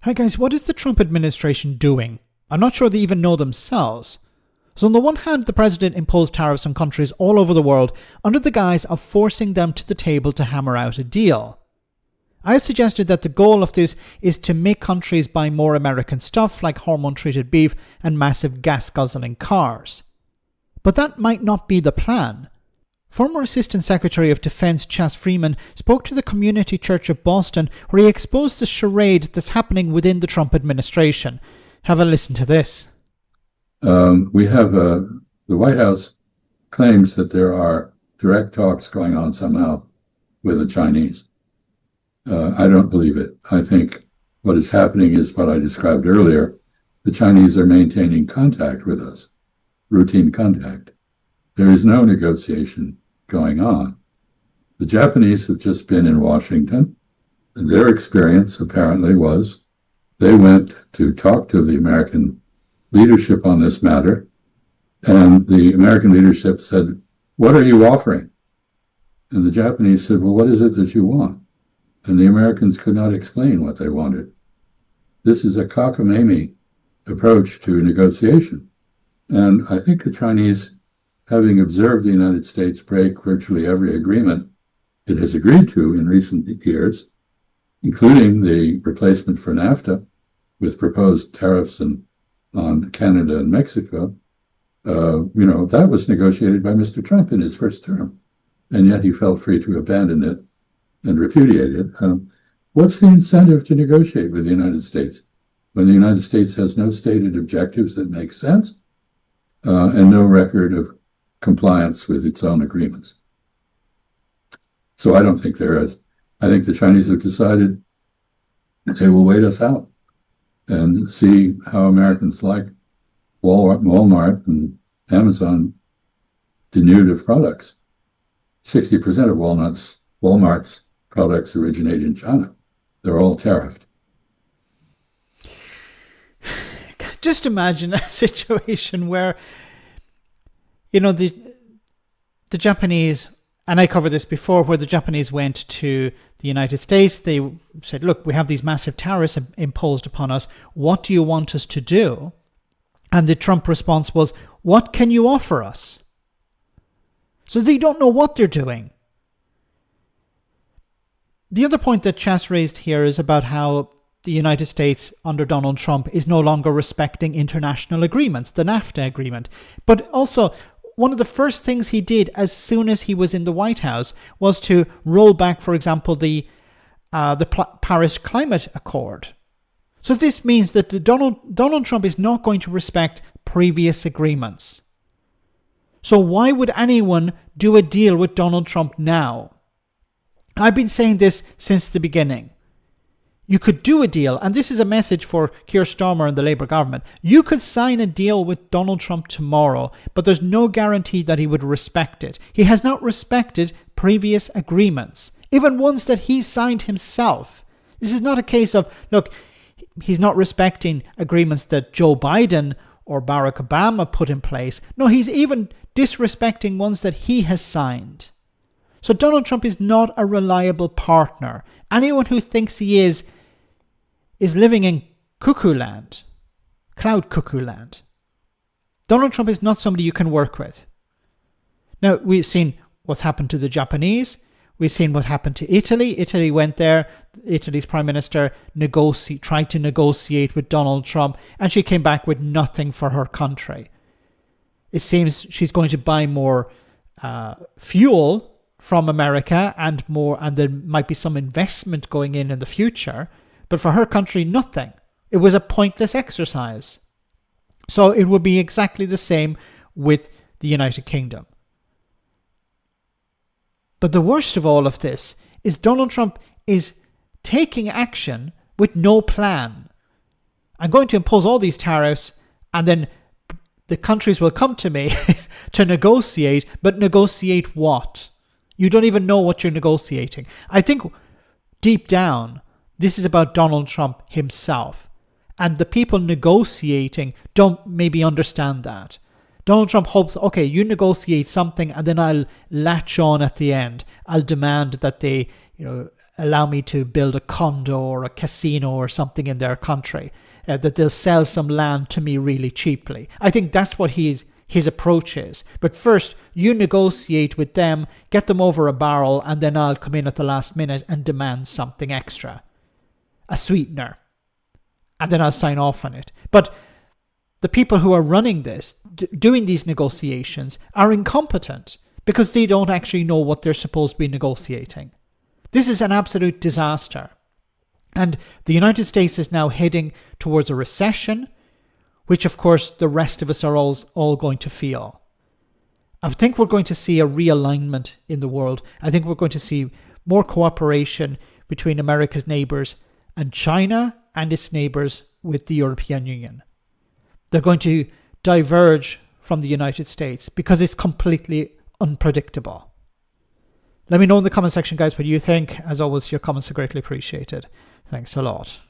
Hi guys, what is the Trump administration doing? I'm not sure they even know themselves. So on the one hand, the president imposed tariffs on countries all over the world under the guise of forcing them to the table to hammer out a deal. I have suggested that the goal of this is to make countries buy more American stuff like hormone-treated beef and massive gas-guzzling cars. But that might not be the plan. Former Assistant Secretary of Defense Chas Freeman spoke to the Community Church of Boston where he exposed the charade that's happening within the Trump administration. Have a listen to this. We have the White House claims that there are direct talks going on somehow with the Chinese. I don't believe it. I think what is happening is what I described earlier. The Chinese are maintaining contact with us, routine contact. There is no negotiation going on. The Japanese have just been in Washington, and their experience apparently was they went to talk to the American leadership on this matter, and the American leadership said, "What are you offering?" And the Japanese said, "Well, what is it that you want?" And the Americans could not explain what they wanted. This is a cockamamie approach to negotiation. And I think the Chinese, having observed the United States break virtually every agreement it has agreed to in recent years, including the replacement for NAFTA with proposed tariffs on Canada and Mexico, that was negotiated by Mr. Trump in his first term. And yet he felt free to abandon it and repudiate it. What's the incentive to negotiate with the United States when the United States has no stated objectives that make sense and no record of compliance with its own agreements? So I don't think there is. I think the Chinese have decided they will wait us out and see how Americans like Walmart and Amazon denude of products. 60% of Walmart's products originate in China. They're all tariffed. Just imagine a situation where, the Japanese, and I covered this before, where the Japanese went to the United States. They said, look, we have these massive tariffs imposed upon us. What do you want us to do? And the Trump response was, what can you offer us? So they don't know what they're doing. The other point that Chas raised here is about how the United States under Donald Trump is no longer respecting international agreements, the NAFTA agreement. But also, one of the first things he did as soon as he was in the White House was to roll back, for example, the Paris Climate Accord. So this means that Donald Trump is not going to respect previous agreements. So why would anyone do a deal with Donald Trump now? I've been saying this since the beginning. You could do a deal, and this is a message for Keir Starmer and the Labour government. You could sign a deal with Donald Trump tomorrow, but there's no guarantee that he would respect it. He has not respected previous agreements, even ones that he signed himself. This is not a case of, look, he's not respecting agreements that Joe Biden or Barack Obama put in place. No, he's even disrespecting ones that he has signed. So Donald Trump is not a reliable partner. Anyone who thinks he is living in cuckoo land, cloud cuckoo land. Donald Trump is not somebody you can work with. Now, we've seen what's happened to the Japanese. We've seen what happened to Italy. Italy went there. Italy's prime minister tried to negotiate with Donald Trump, and she came back with nothing for her country. It seems she's going to buy more fuel from America and there might be some investment going in the future, but for her country, nothing. It was a pointless exercise. So it would be exactly the same with the United Kingdom. But the worst of all of this is Donald Trump is taking action with no plan. I'm going to impose all these tariffs, and then the countries will come to me to negotiate, but negotiate what? You don't even know what you're negotiating. I think deep down, this is about Donald Trump himself. And the people negotiating don't maybe understand that. Donald Trump hopes, okay, you negotiate something and then I'll latch on at the end. I'll demand that they, allow me to build a condo or a casino or something in their country, that they'll sell some land to me really cheaply. I think that's what his approach is. But first, you negotiate with them, get them over a barrel, and then I'll come in at the last minute and demand something extra, a sweetener, and then I'll sign off on it. But the people who are running this, doing these negotiations, are incompetent because they don't actually know what they're supposed to be negotiating. This is an absolute disaster. And the United States is now heading towards a recession, which of course the rest of us are all going to feel. I think we're going to see a realignment in the world. I think we're going to see more cooperation between America's neighbours and China and its neighbours with the European Union. They're going to diverge from the United States because it's completely unpredictable. Let me know in the comment section, guys, what you think. As always, your comments are greatly appreciated. Thanks a lot.